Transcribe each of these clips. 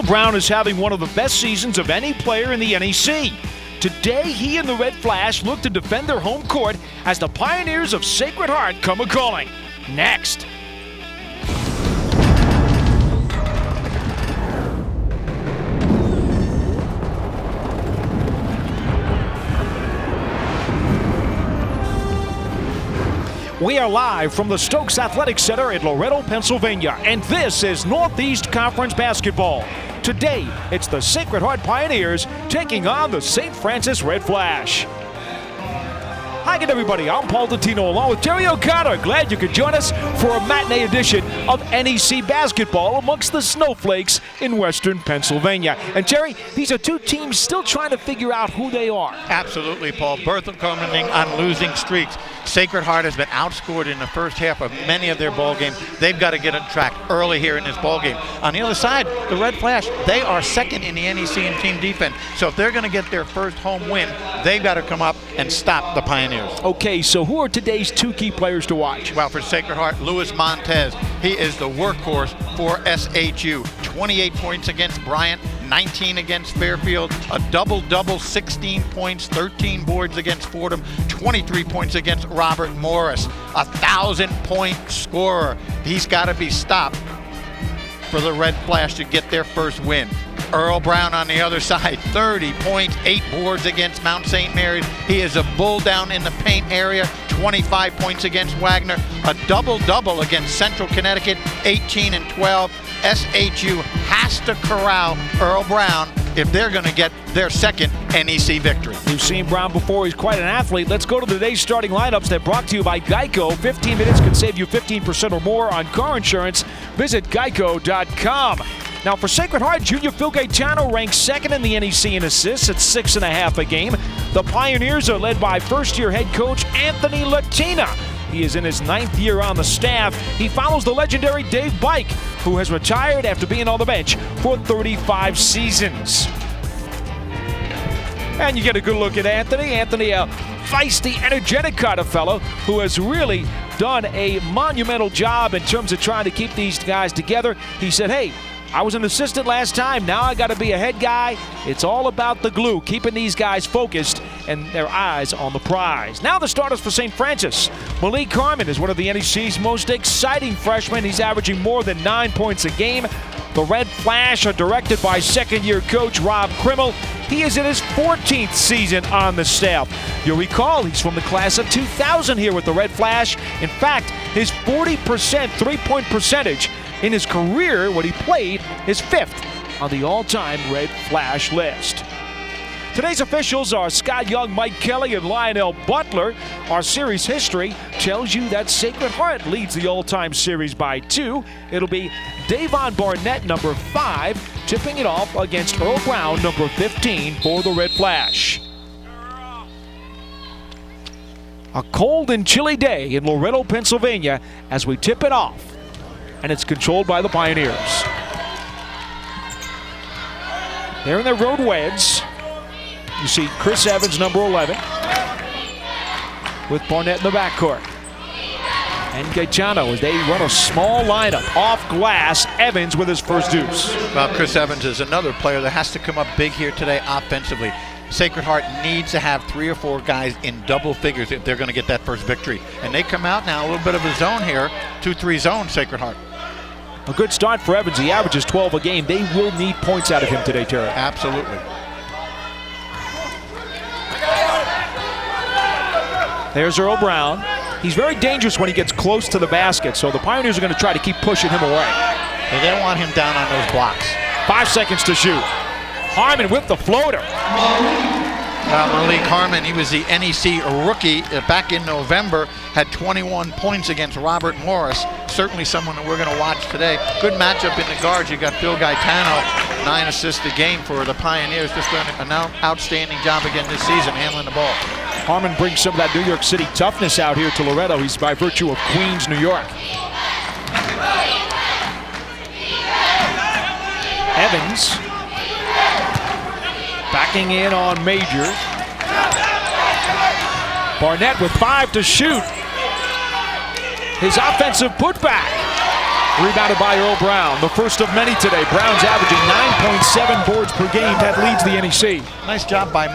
Brown is having one of the best seasons of any player in the NEC. Today, he and the Red Flash look to defend their home court as the Pioneers of Sacred Heart come a-calling. Next. We are live from the Stokes Athletic Center in Loretto, Pennsylvania, and this is Northeast Conference basketball. Today, it's the Sacred Heart Pioneers taking on the St. Francis Red Flash. Hi again, everybody. I'm Paul Dottino along with Terry O'Connor. Glad you could join us for a matinee edition of NEC basketball amongst the snowflakes in Western Pennsylvania. And Terry, these are two teams still trying to figure out who they are. Absolutely, Paul. Bertha commenting on losing streaks. Sacred Heart has been outscored in the first half of many of their ball games. They've got to get on track early here in this ball game. On the other side, the Red Flash, they are second in the NEC in team defense. So if they're going to get their first home win, they've got to come up and stop the Pioneers. Okay, so who are today's two key players to watch? Well, for Sacred Heart, Luis Montez. He is the workhorse for SHU. 28 points against Bryant, 19 against Fairfield, a double-double, 16 points, 13 boards against Fordham, 23 points against Robert Morris, 1,000-point scorer. He's got to be stopped for the Red Flash to get their first win. Earl Brown on the other side, 30 points, 8 boards against Mount St. Mary's. He is a bull down in the paint area, 25 points against Wagner, a double-double against Central Connecticut, 18 and 12. SHU has to corral Earl Brown if they're going to get their second NEC victory. You've seen Brown before. He's quite an athlete. Let's go to today's starting lineups that brought to you by Geico. 15 minutes can save you 15% or more on car insurance. Visit geico.com. Now for Sacred Heart, Junior Phil Gaetano ranks second in the NEC in assists at 6.5 a game. The Pioneers are led by first-year head coach Anthony Latina. He is in his 9th year on the staff. He follows the legendary Dave Bike, who has retired after being on the bench for 35 seasons. And you get a good look at Anthony. Anthony, a feisty, energetic kind of fellow who has really done a monumental job in terms of trying to keep these guys together. He said, hey, I was an assistant last time. Now I got to be a head guy. It's all about the glue, keeping these guys focused and their eyes on the prize. Now the starters for St. Francis. Malik Carmen is one of the NEC's most exciting freshmen. He's averaging more than 9 points a game. The Red Flash are directed by second-year coach Rob Krimmel. He is in his 14th season on the staff. You'll recall he's from the class of 2000 here with the Red Flash. In fact, his 40% three-point percentage in his career when he played is 5th on the all-time Red Flash list. Today's officials are Scott Young, Mike Kelly, and Lionel Butler. Our series history tells you that Sacred Heart leads the all-time series by 2. It'll be Davon Barnett, number 5, tipping it off against Earl Brown, number 15, for the Red Flash. A cold and chilly day in Loretto, Pennsylvania as we tip it off. And it's controlled by the Pioneers. They're in their road weds. You see Chris Evans, number 11, with Barnett in the backcourt. And Gaetano, as they run a small lineup off glass. Evans with his first deuce. Well, Chris Evans is another player that has to come up big here today offensively. Sacred Heart needs to have 3 or 4 guys in double figures if they're going to get that first victory. And they come out now, a little bit of a zone here, 2-3 zone, Sacred Heart. A good start for Evans. He averages 12 a game. They will need points out of him today, Terry. Absolutely. There's Earl Brown. He's very dangerous when he gets close to the basket, so the Pioneers are going to try to keep pushing him away. They don't want him down on those blocks. 5 seconds to shoot. Harmon with the floater. Malik Harmon, he was the NEC rookie back in November, had 21 points against Robert Morris. Certainly someone that we're going to watch today. Good matchup in the guards. You got Phil Gaetano, 9 assists a game for the Pioneers. Just done an outstanding job again this season handling the ball. Harmon brings some of that New York City toughness out here to Loretto. He's by virtue of Queens, New York. Evans backing in on Major. Barnett with 5 to shoot. His offensive putback. Rebounded by Earl Brown, the first of many today. Brown's averaging 9.6 27 boards per game. That leads the NEC. Nice job by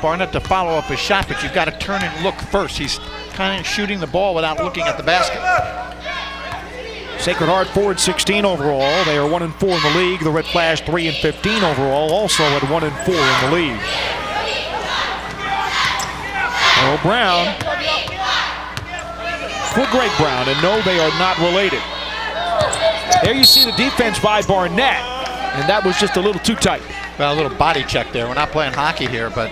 Barnett to follow up his shot, but you've got to turn and look first. He's kind of shooting the ball without looking at the basket. Sacred Heart 4-16 overall. They are 1-4 in the league. The Red Flash 3-15 overall, also at 1-4 in the league. Earl Brown for Greg Brown, and no, they are not related. There you see the defense by Barnett, and that was just a little too tight. Well, a little body check there. We're not playing hockey here, but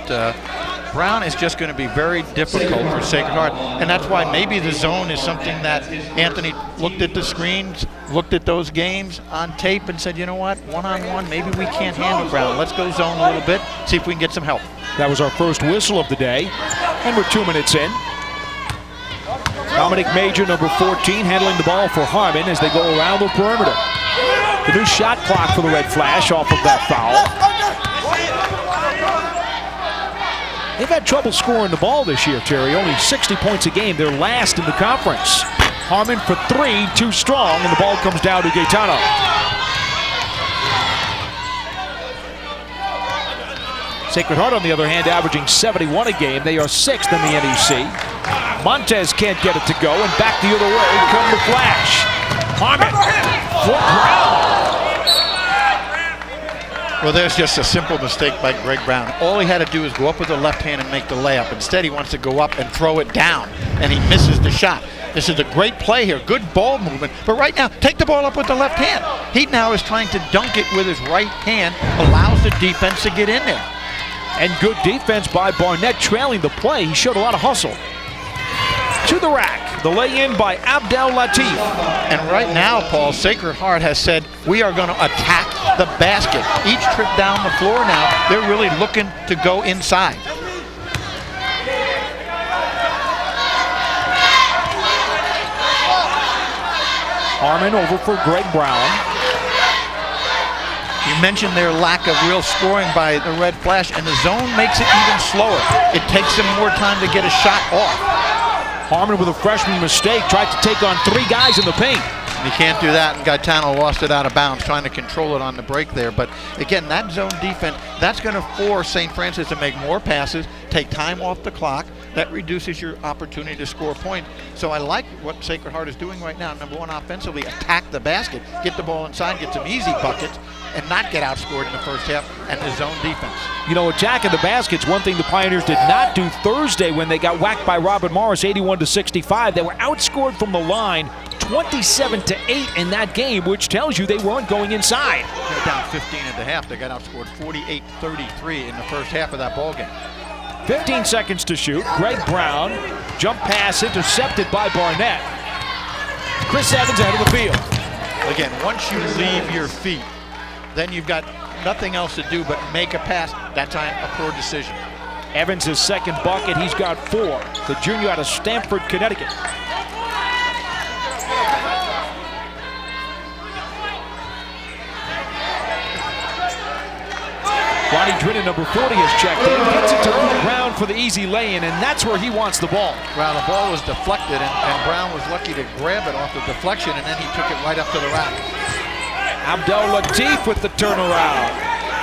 Brown is just going to be very difficult for Sacred Heart, and that's why maybe the zone is something that Anthony looked at the screens, looked at those games on tape and said, you know what, one-on-one, maybe we can't handle Brown. Let's go zone a little bit, see if we can get some help. That was our first whistle of the day, and we're 2 minutes in. Dominic Major, number 14, handling the ball for Harmon as they go around the perimeter. The new shot clock for the Red Flash off of that foul. They've had trouble scoring the ball this year, Terry. Only 60 points a game. They're last in the conference. Harmon for 3, too strong, and the ball comes down to Gaetano. Sacred Heart, on the other hand, averaging 71 a game. They are 6th in the NEC. Montez can't get it to go, and back the other way come the Flash. Harmon for Brown. Well, there's just a simple mistake by Greg Brown. All he had to do is go up with the left hand and make the layup. Instead, he wants to go up and throw it down, and he misses the shot. This is a great play here, good ball movement. But right now, take the ball up with the left hand. He now is trying to dunk it with his right hand, allows the defense to get in there. And good defense by Barnett trailing the play. He showed a lot of hustle. To the rack, the lay-in by Abdel Latif. And right now, Paul, Sacred Heart has said, we are going to attack the basket. Each trip down the floor now, they're really looking to go inside. Harmon over for Greg Brown. You mentioned their lack of real scoring by the Red Flash, and the zone makes it even slower. It takes them more time to get a shot off. Harmon with a freshman mistake, tried to take on 3 guys in the paint. You can't do that, and Gaetano lost it out of bounds, trying to control it on the break there. But again, that zone defense, that's going to force St. Francis to make more passes, take time off the clock. That reduces your opportunity to score points. So I like what Sacred Heart is doing right now. Number one, offensively, attack the basket, get the ball inside, get some easy buckets, and not get outscored in the first half, and the zone defense. You know, attacking the basket's one thing the Pioneers did not do Thursday when they got whacked by Robert Morris 81-65. They were outscored from the line 27-8 in that game, which tells you they weren't going inside. They're down 15 at the half. They got outscored 48-33 in the first half of that ball game. 15 seconds to shoot. Greg Brown, jump pass intercepted by Barnett. Chris Evans out of the field. Again, once you leave your feet, then you've got nothing else to do but make a pass. That time, a poor decision. Evans' his second bucket. He's got 4. The junior out of Stamford, Connecticut. Ronnie Drinnen, number 40, has checked in. Gets it to Brown for the easy lay-in, and that's where he wants the ball. Well, the ball was deflected, and Brown was lucky to grab it off the deflection, and then he took it right up to the rack. Abdel Latif with the turnaround.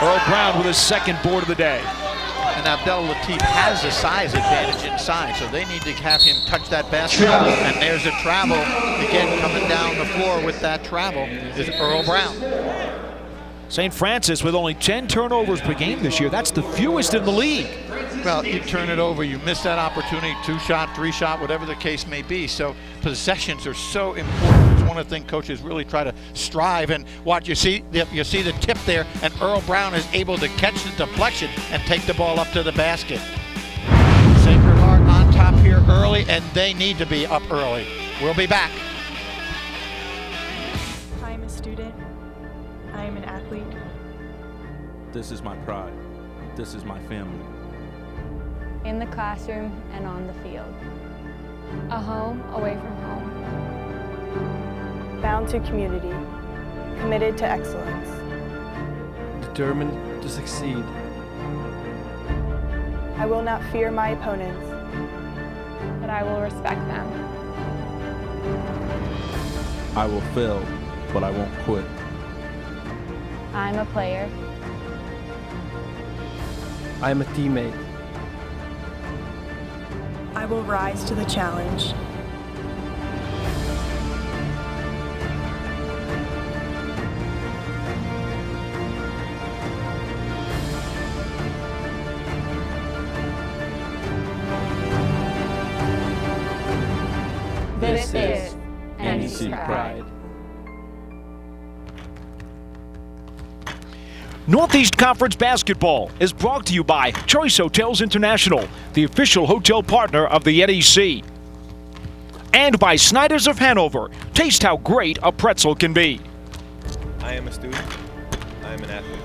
Earl Brown with his second board of the day. And Abdel Latif has a size advantage inside, so they need to have him touch that basket. And there's a travel. Again, coming down the floor with that travel is Earl Brown. St. Francis with only 10 turnovers per game this year. That's the fewest in the league. Well, you turn it over, you miss that opportunity, 2-shot, 3-shot, whatever the case may be. So possessions are so important. It's one of the things coaches really try to strive. And what you see the tip there, and Earl Brown is able to catch the deflection and take the ball up to the basket. Sacred Heart on top here early, and they need to be up early. We'll be back. I'm a student. I'm an athlete. This is my pride. This is my family. In the classroom and on the field. A home away from home. Bound to community. Committed to excellence. Determined to succeed. I will not fear my opponents. But I will respect them. I will fail, but I won't quit. I'm a player. I am a teammate. I will rise to the challenge. This is NEC Pride. Northeast Conference Basketball is brought to you by Choice Hotels International, the official hotel partner of the NEC. And by Snyder's of Hanover. Taste how great a pretzel can be. I am a student. I am an athlete.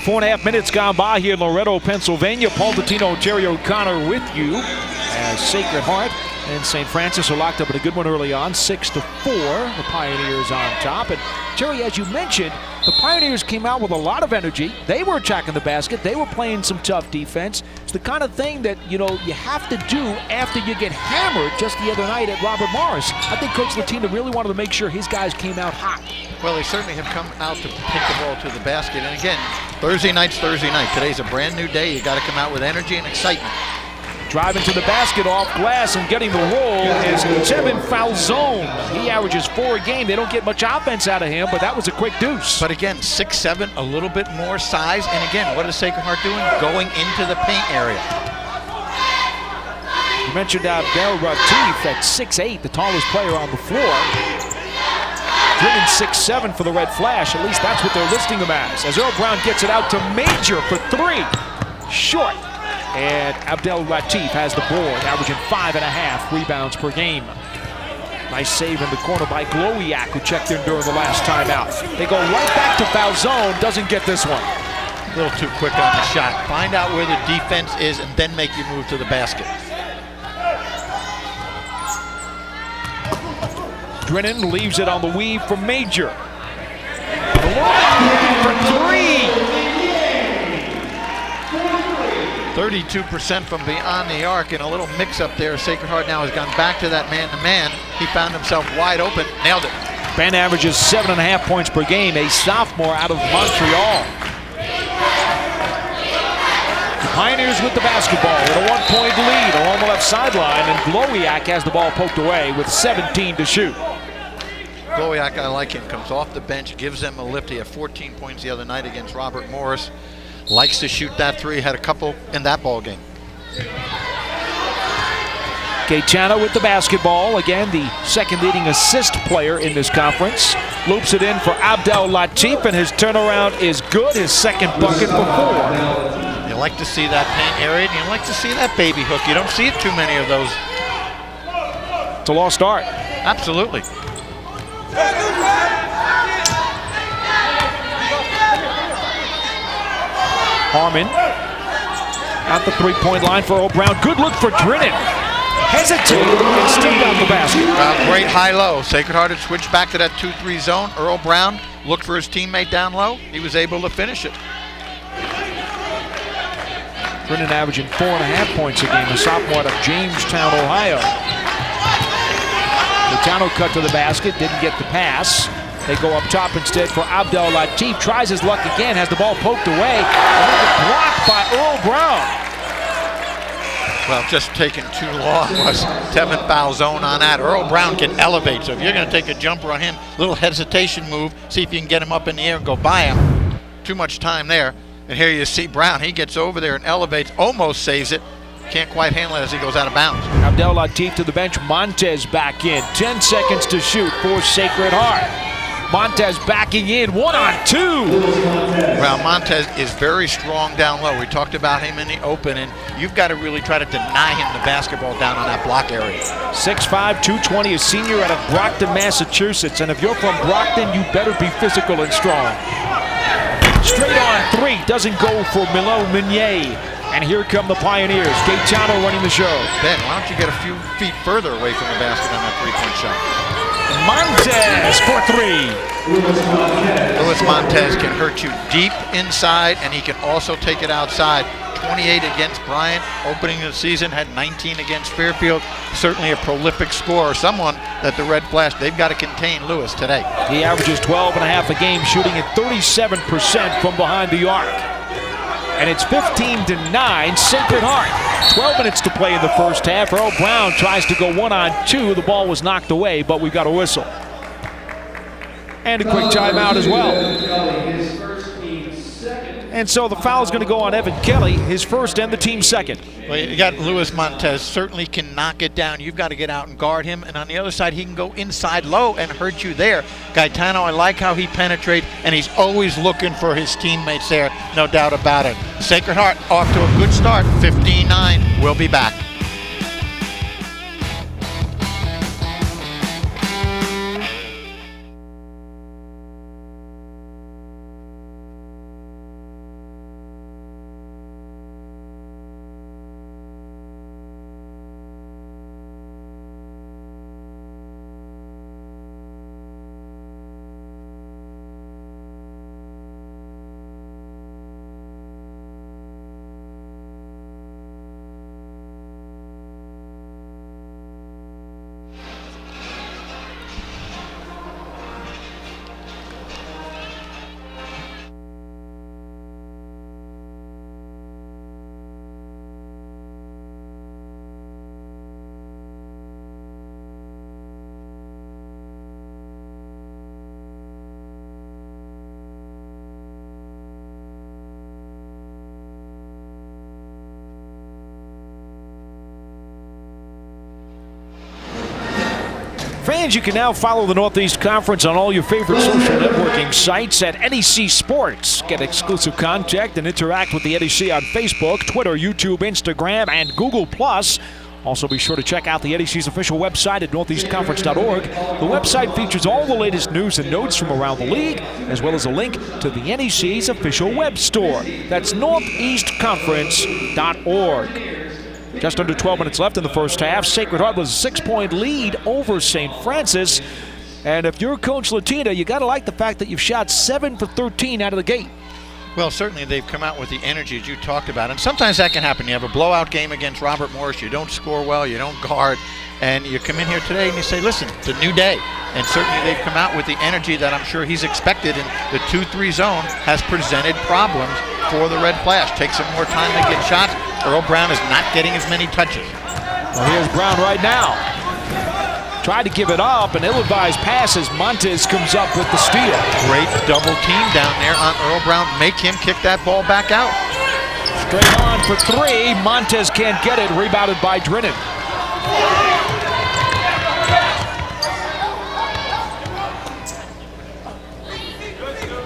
4.5 minutes gone by here in Loretto, Pennsylvania. Paul Dottino, Terry O'Connor with you as Sacred Heart and St. Francis are locked up in a good one early on, 6-4. The Pioneers on top. And Terry, as you mentioned, the Pioneers came out with a lot of energy. They were attacking the basket. They were playing some tough defense. It's the kind of thing that, you have to do after you get hammered just the other night at Robert Morris. I think Coach Latina really wanted to make sure his guys came out hot. Well, they certainly have come out to take the ball to the basket. And again, Thursday night's Thursday night. Today's a brand new day. You got to come out with energy and excitement. Driving to the basket off glass and getting the roll is Tevin Falzone. He averages 4 a game. They don't get much offense out of him, but that was a quick deuce. But again, 6'7", a little bit more size. And again, what is Sacred Heart doing? Going into the paint area. You mentioned Abdel Latif at 6'8", the tallest player on the floor. Driven 6'7" for the Red Flash. At least that's what they're listing him as Earl Brown gets it out to Major for 3. Short. And Abdel Latif has the board, averaging 5.5 rebounds per game. Nice save in the corner by Glowiak, who checked in during the last timeout. They go right back to Falzone, doesn't get this one. A little too quick on the shot. Find out where the defense is and then make you move to the basket. Drennan leaves it on the weave for Major. For 3! 32% from beyond the arc, and a little mix-up there. Sacred Heart now has gone back to that man-to-man. He found himself wide open, nailed it. Ben averages 7.5 points per game, a sophomore out of Montreal. The Pioneers with the basketball with a 1-point lead along the left sideline, and Glowiak has the ball poked away with 17 to shoot. Glowiak, I like him, comes off the bench, gives them a lift. He had 14 points the other night against Robert Morris. Likes to shoot that 3, had a couple in that ball game. Gaetano with the basketball, again the second leading assist player in this conference. Loops it in for Abdel Latif, and his turnaround is good, his second bucket for 4. You like to see that paint area, and you like to see that baby hook. You don't see it too many of those. It's a lost art. Absolutely. Harmon at the 3-point line for Earl Brown. Good look for Drennan. Hesitated and still got the basket. Great high-low. Sacred Heart had switched back to that 2-3 zone. Earl Brown looked for his teammate down low. He was able to finish it. Drennan averaging 4.5 points a game, a sophomore out of Jamestown, Ohio. Gaetano cut to the basket, didn't get the pass. They go up top instead for Abdel Latif. Tries his luck again, has the ball poked away. And blocked by Earl Brown. Well, just taking too long was Tevin Falzone on that. Earl Brown can elevate, so if you're going to take a jumper on him, little hesitation move, see if you can get him up in the air and go by him. Too much time there. And here you see Brown. He gets over there and elevates, almost saves it. Can't quite handle it as he goes out of bounds. Abdel Latif to the bench. Montez back in. 10 seconds to shoot for Sacred Heart. Montez backing in, 1-on-2. Well, Montez is very strong down low. We talked about him in the open, and you've got to really try to deny him the basketball down on that block area. 6'5", 220, a senior out of Brockton, Massachusetts. And if you're from Brockton, you better be physical and strong. Straight on 3, doesn't go for Milo Meunier. And here come the Pioneers. Gaetano running the show. Ben, why don't you get a few feet further away from the basket on that 3-point shot? Montez for 3. Luis Montez can hurt you deep inside, and he can also take it outside. 28 against Bryant. Opening the season, had 19 against Fairfield. Certainly a prolific scorer. Someone that the Red Flash, they've got to contain Lewis today. He averages 12.5 a game, shooting at 37% from behind the arc. And it's 15-9, Sacred Heart. 12 minutes to play in the first half. Earl Brown tries to go 1-on-2. The ball was knocked away, but we've got a whistle. And a quick timeout as well. And so the foul is going to go on Evan Kelly, his first and the team's second. Well, you got Luis Montez, certainly can knock it down. You've got to get out and guard him. And on the other side, he can go inside low and hurt you there. Gaetano, I like how he penetrates, and he's always looking for his teammates there, no doubt about it. Sacred Heart off to a good start, 15-9. We'll be back. Fans, you can now follow the Northeast Conference on all your favorite social networking sites at NEC Sports. Get exclusive contact and interact with the NEC on Facebook, Twitter, YouTube, Instagram, and Google+. Also, be sure to check out the NEC's official website at northeastconference.org. The website features all the latest news and notes from around the league, as well as a link to the NEC's official web store. That's northeastconference.org. Just under 12 minutes left in the first half. Sacred Heart was a 6-point lead over St. Francis. And if you're Coach Latina, you got to like the fact that you've shot 7 for 13 out of the gate. Well, certainly they've come out with the energy as you talked about. And sometimes that can happen. You have a blowout game against Robert Morris. You don't score well. You don't guard. And you come in here today and you say, listen, it's a new day. And certainly they've come out with the energy that I'm sure he's expected. And the 2-3 zone has presented problems for the Red Flash. Takes some more time to get shots. Earl Brown is not getting as many touches. Well, here's Brown right now. Tried to give it up, an ill-advised pass as Montez comes up with the steal. Great double team down there on Earl Brown. Make him kick that ball back out. Straight on for 3. Montez can't get it. Rebounded by Drennan.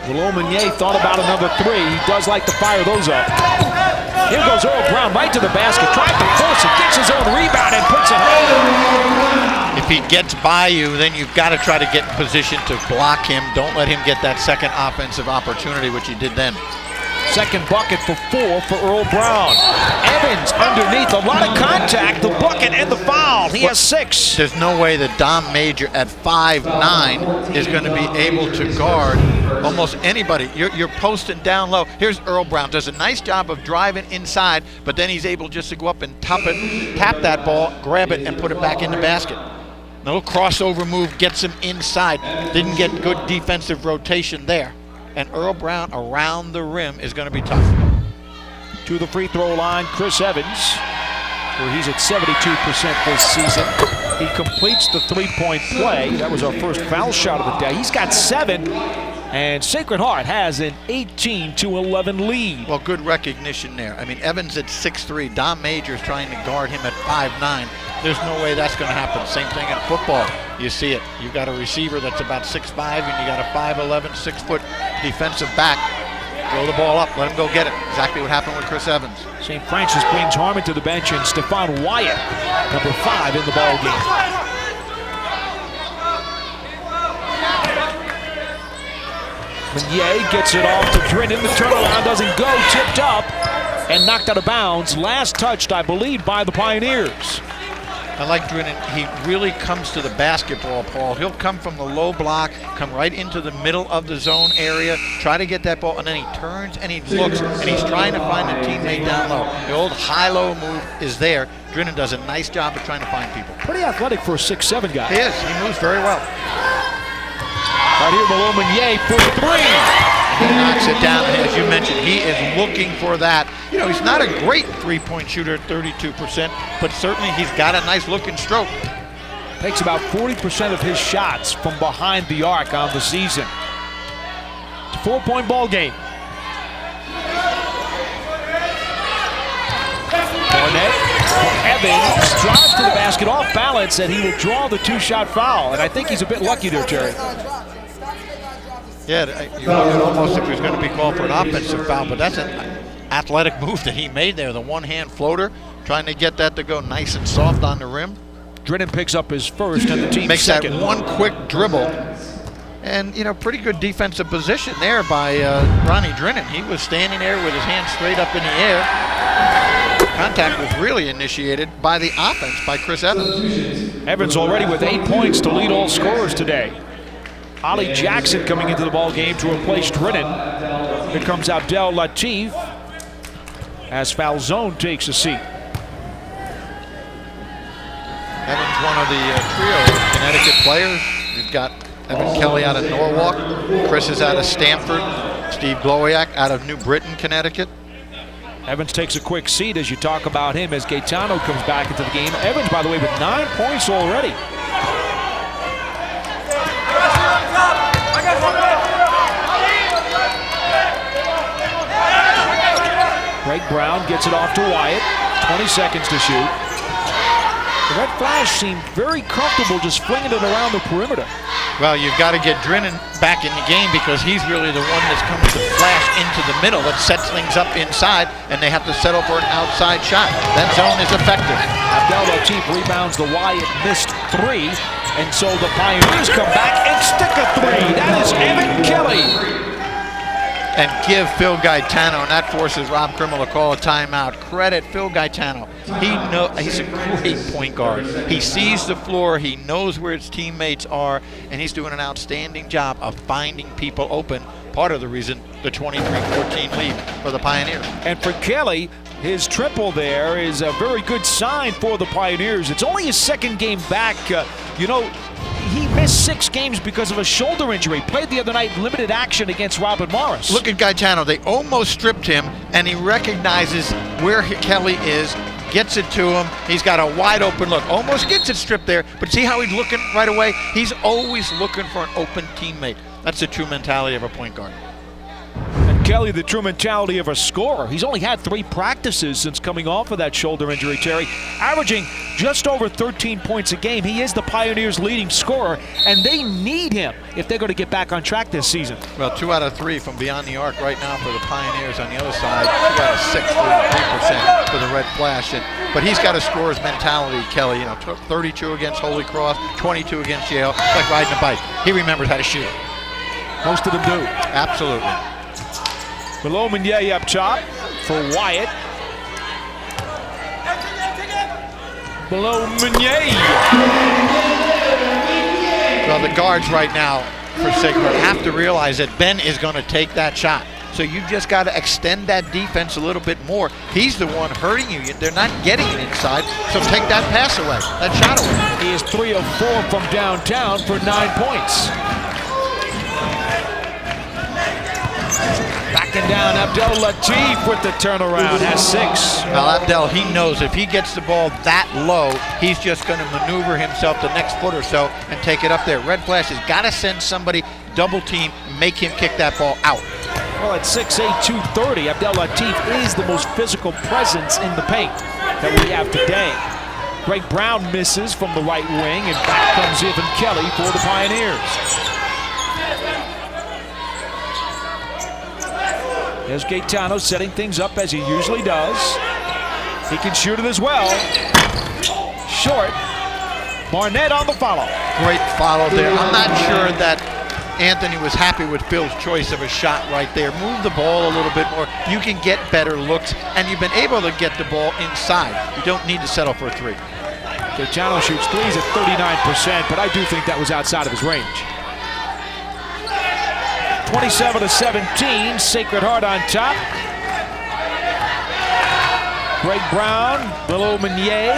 Will Omenier thought about another 3. He does like to fire those up. Here goes Earl Brown right to the basket. Tried to force it, gets his own rebound and puts it home. If he gets by you, then you've got to try to get in position to block him. Don't let him get that second offensive opportunity, which he did then. Second bucket for 4 for Earl Brown. Evans underneath, a lot of contact, the bucket and the foul. He has 6. There's no way that Dom Major at 5'9" is going to be able to guard almost anybody. You're posting down low. Here's Earl Brown. Does a nice job of driving inside, but then he's able just to go up and tap that ball, grab it, and put it back in the basket. No crossover move gets him inside. Didn't get good defensive rotation there. And Earl Brown around the rim is going to be tough. To the free throw line, Chris Evans, where he's at 72% this season. He completes the 3-point play. That was our first foul shot of the day. He's got 7, and Sacred Heart has an 18-11 lead. Well, good recognition there. I mean, Evans at 6'3". Dom Major is trying to guard him at 5'9". There's no way that's going to happen. Same thing in football. You see it. You've got a receiver that's about 6'5", and you got a 5'11", 6-foot defensive back. Throw the ball up. Let him go get it. Exactly what happened with Chris Evans. St. Francis brings Harmon to the bench, and Stephon Wyatt, number 5 in the ball game. Meunier gets it off to Drennan. The turnaround doesn't go. Tipped up and knocked out of bounds. Last touched, I believe, by the Pioneers. I like Drinnen. He really comes to the basketball, Paul. He'll come from the low block, come right into the middle of the zone area, try to get that ball, and then he turns and he looks, and he's trying to find a teammate down low. The old high-low move is there. Drinnen does a nice job of trying to find people. Pretty athletic for a 6'7" guy. He is. He moves very well. Right here, Malo Meunier for three. He knocks it down, and as you mentioned, he is looking for that. You know, he's not a great three-point shooter at 32%, but certainly he's got a nice looking stroke. Takes about 40% of his shots from behind the arc on the season. It's a 4-point ball game. Barnett, Evans drives to the basket off balance, and he will draw the two-shot foul. And I think he's a bit lucky there, Terry. Yeah, you wondered almost if he was going to be called for an offensive foul, but that's an athletic move that he made there. The one-hand floater, trying to get that to go nice and soft on the rim. Drinnen picks up his first and the team's Makes second. that one quick dribble. And, you know, pretty good defensive position there by Ronnie Drinnen. He was standing there with his hands straight up in the air. Contact was really initiated by the offense, by Chris Evans. Evans already with 8 points to lead all scorers today. Ollie Jackson coming into the ball game to replace Drinnen. Here comes Abdel Latif as Falzone takes a seat. Evans, one of the trio of Connecticut players. We've got Evan Kelly out of Norwalk. Chris is out of Stamford. Steve Glowiak out of New Britain, Connecticut. Evans takes a quick seat as you talk about him as Gaetano comes back into the game. Evans, by the way, with 9 points already. Greg Brown gets it off to Wyatt. 20 seconds to shoot. The Red Flash seemed very comfortable just flinging it around the perimeter. Well, you've got to get Drinnen back in the game because he's really the one that's coming to flash into the middle that sets things up inside, and they have to settle for an outside shot. That zone is effective. Abdel Latif rebounds the Wyatt missed three, and so the Pioneers come back and stick a three. That is Evan Kelly. And give Phil Gaetano, and that forces Rob Krimmel to call a timeout. Credit Phil Gaetano. He's a great point guard. He sees the floor, he knows where his teammates are, and he's doing an outstanding job of finding people open. Part of the reason the 23-14 lead for the Pioneers. And for Kelly, his triple there is a very good sign for the Pioneers. It's only his second game back. He missed 6 games because of a shoulder injury. Played the other night limited action against Robert Morris. Look at Gaetano. They almost stripped him, and he recognizes where Kelly is, gets it to him. He's got a wide open look. Almost gets it stripped there, but see how he's looking right away? He's always looking for an open teammate. That's the true mentality of a point guard. And Kelly, the true mentality of a scorer. He's only had 3 practices since coming off of that shoulder injury, Terry. Averaging just over 13 points a game. He is the Pioneers' leading scorer, and they need him if they're going to get back on track this season. Well, 2 out of 3 from beyond the arc right now for the Pioneers. On the other side, 2 out of 6, 33% for the Red Flash. But he's got a scorer's mentality, Kelly. 32 against Holy Cross, 22 against Yale. It's like riding a bike. He remembers how to shoot. Most of them do. Absolutely. Malo Meunier up top for Wyatt. Malo Meunier. Well, the guards right now for Sigma have to realize that Ben is going to take that shot. So you just got to extend that defense a little bit more. He's the one hurting you. They're not getting it inside, so take that pass away, that shot away. He is 3 of 4 from downtown for 9 points. Backing down, Abdel Latif with the turnaround, has 6. Well, Abdel, he knows if he gets the ball that low, he's just going to maneuver himself the next foot or so and take it up there. Red Flash has got to send somebody, double team, make him kick that ball out. Well, at 6'8", 230, Abdel Latif is the most physical presence in the paint that we have today. Greg Brown misses from the right wing, and back comes Evan Kelly for the Pioneers. There's Gaetano setting things up as he usually does. He can shoot it as well. Short. Barnett on the follow. Great follow there. I'm not sure that Anthony was happy with Phil's choice of a shot right there. Move the ball a little bit more. You can get better looks, and you've been able to get the ball inside. You don't need to settle for a 3. Gaetano shoots threes at 39%, but I do think that was outside of his range. 27-17, Sacred Heart on top. Greg Brown, Willow Meunier.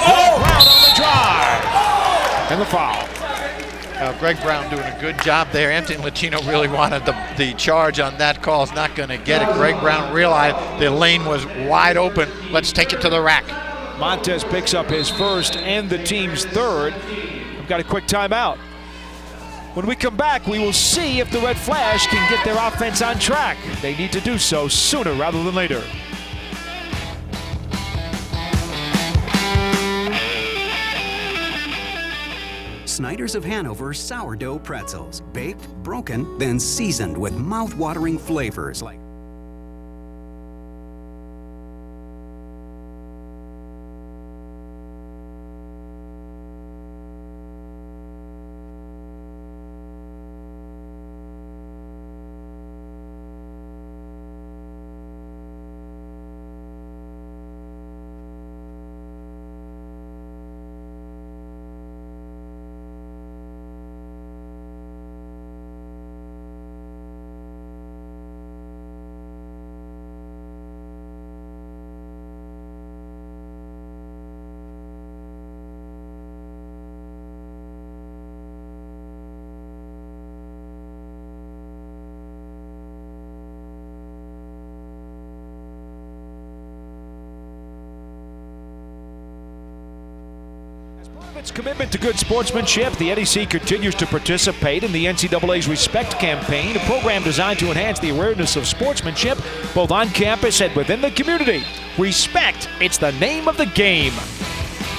Oh! Brown on the drive. And the foul. Greg Brown doing a good job there. Anthony Latino really wanted the charge on that call. Is not going to get it. Greg Brown realized the lane was wide open. Let's take it to the rack. Montez picks up his first and the team's third. We've got a quick timeout. When we come back, we will see if the Red Flash can get their offense on track. They need to do so sooner rather than later. Snyder's of Hanover sourdough pretzels. Baked, broken, then seasoned with mouth-watering flavors like its commitment to good sportsmanship, the NEC continues to participate in the NCAA's Respect campaign, a program designed to enhance the awareness of sportsmanship both on campus and within the community. Respect, it's the name of the game.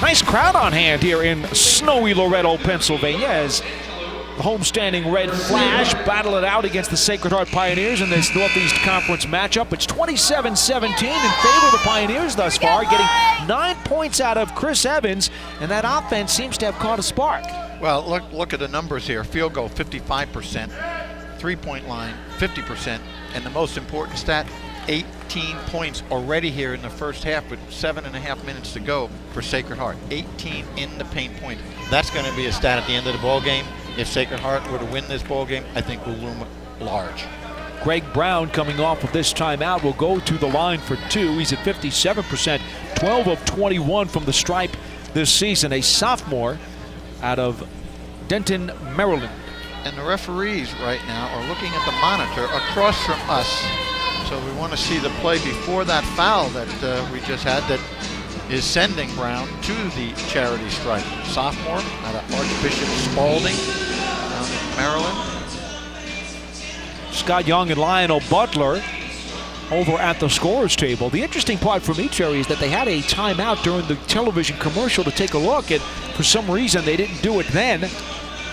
Nice crowd on hand here in snowy Loretto, Pennsylvania, as the homestanding Red Flash battle it out against the Sacred Heart Pioneers in this Northeast Conference matchup. It's 27-17 in favor of the Pioneers thus far, getting 9 points out of Chris Evans, and that offense seems to have caught a spark. Well, look at the numbers here. Field goal, 55%. Three-point line, 50%. And the most important stat, 18 points already here in the first half with 7.5 minutes to go for Sacred Heart. 18 in the paint points. That's going to be a stat at the end of the ball game. If Sacred Heart were to win this ball game, I think will loom large. Greg Brown, coming off of this timeout, will go to the line for two. He's at 57%, 12 of 21 from the stripe this season. A sophomore out of Denton, Maryland. And the referees right now are looking at the monitor across from us. So we want to see the play before that foul that we just had that is sending Brown to the charity stripe. Sophomore out of Archbishop Spalding down in Maryland. Scott Young and Lionel Butler over at the scorer's table. The interesting part for me, Terry, is that they had a timeout during the television commercial to take a look, and for some reason they didn't do it then.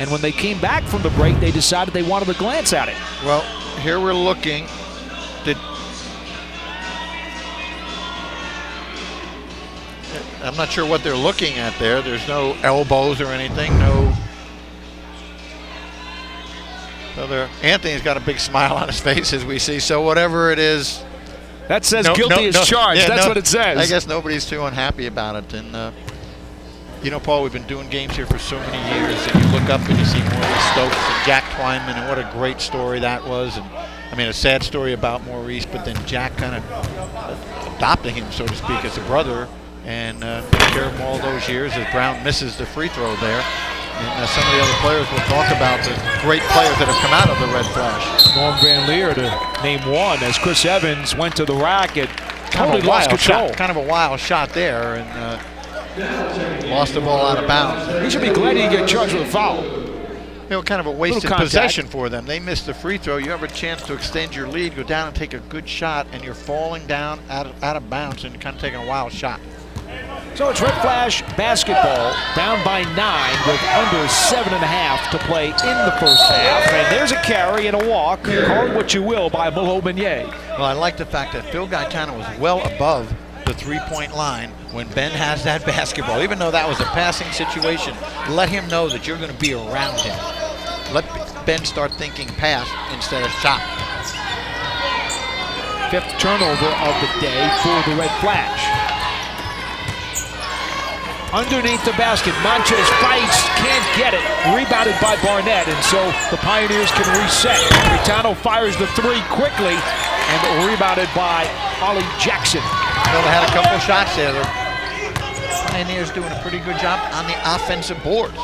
And when they came back from the break, they decided they wanted to glance at it. Well, here we're looking. I'm not sure what they're looking at there. There's no elbows or anything. So Anthony's got a big smile on his face as we see. So whatever it is, that says guilty as charged. Yeah, that's what it says. I guess nobody's too unhappy about it. And you know, Paul, we've been doing games here for so many years, and you look up and you see Maurice Stokes and Jack Twyman, and what a great story that was. And I mean, a sad story about Maurice, but then Jack kind of adopting him, so to speak, as a brother. And took care of him all those years as Brown misses the free throw there. And some of the other players will talk about the great players that have come out of the Red Flash. Norm Van Leer to name one, as Chris Evans went to the rack and totally lost control. Kind of a wild shot there, and lost the ball out of bounds. He should be glad he didn't get charged with a foul. You know, kind of a wasted possession for them. They missed the free throw. You have a chance to extend your lead, go down and take a good shot, and you're falling down out of bounds and kind of taking a wild shot. So it's Red Flash basketball, down by 9 with under 7.5 to play in the first half. And there's a carry and a walk, call it what you will, by Willow Meunier. Well, I like the fact that Phil Gaetano was well above the three-point line when Ben has that basketball. Even though that was a passing situation, let him know that you're going to be around him. Let Ben start thinking pass instead of shot. 5th turnover of the day for the Red Flash. underneath the basket. Montes fights, can't get it. Rebounded by Barnett, and so the Pioneers can reset. Gaetano fires the three quickly, and rebounded by Ollie Jackson. Well, they had a couple of shots there. The Pioneers doing a pretty good job on the offensive boards.